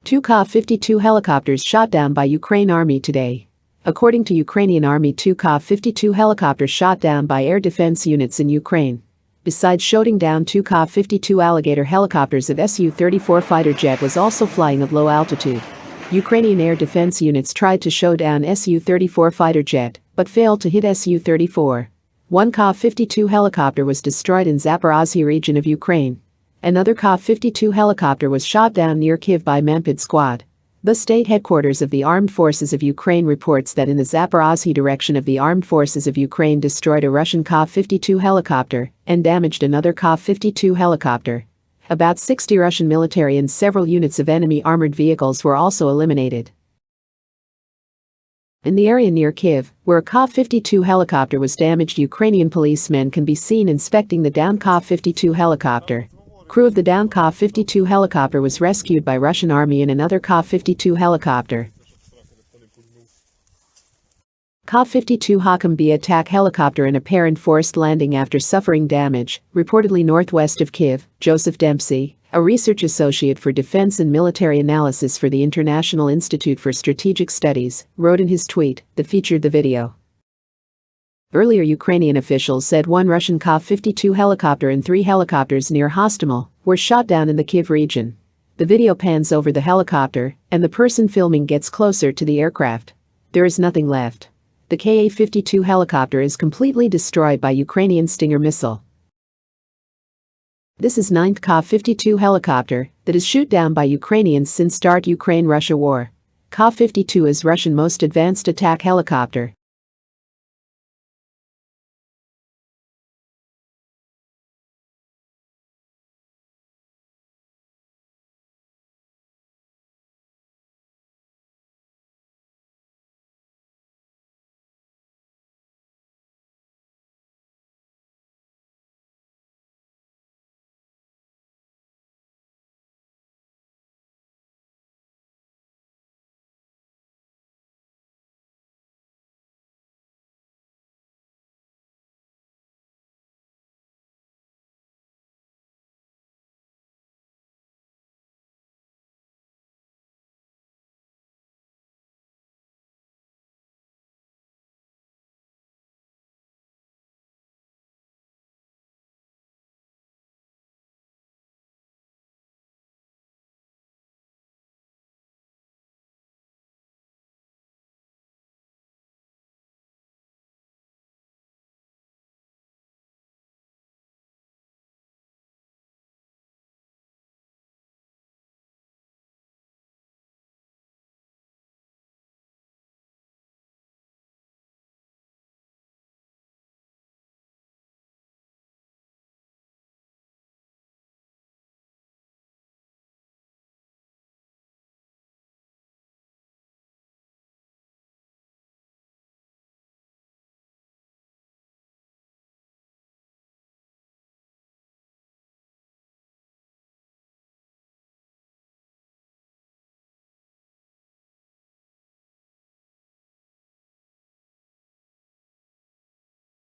Two Ka-52 helicopters shot down by Ukraine Army today. According to Ukrainian Army, two Ka-52 helicopters shot down by air defense units in Ukraine. Besides shooting down two Ka-52 Alligator helicopters, a Su-34 fighter jet was also flying at low altitude. Ukrainian air defense units tried to shoot down Su-34 fighter jet, but failed to hit Su-34. One Ka-52 helicopter was destroyed in Zaporozhye region of Ukraine. Another Ka-52 helicopter was shot down near Kyiv by Mampid squad. The state headquarters of the Armed Forces of Ukraine reports that in the Zaporozhye direction of the Armed Forces of Ukraine destroyed a Russian Ka-52 helicopter and damaged another Ka-52 helicopter. About 60 Russian military and several units of enemy armored vehicles were also eliminated. In the area near Kiev, where a Ka-52 helicopter was damaged, Ukrainian policemen can be seen inspecting the downed Ka-52 helicopter. Crew of the downed Ka-52 helicopter was rescued by Russian army in another Ka-52 helicopter. Ka-52 Harkiv B attack helicopter in apparent forced landing after suffering damage, reportedly northwest of Kiev. Joseph Dempsey, a research associate for defense and military analysis for the International Institute for Strategic Studies, wrote in his tweet that featured the video. Earlier, Ukrainian officials said one Russian Ka-52 helicopter and three helicopters near Hostomel were shot down in the Kyiv region. The video pans over the helicopter, and the person filming gets closer to the aircraft. There is nothing left. The Ka-52 helicopter is completely destroyed by Ukrainian Stinger missile. This is 9th Ka-52 helicopter that is shot down by Ukrainians since start Ukraine-Russia war. Ka-52 is Russian most advanced attack helicopter.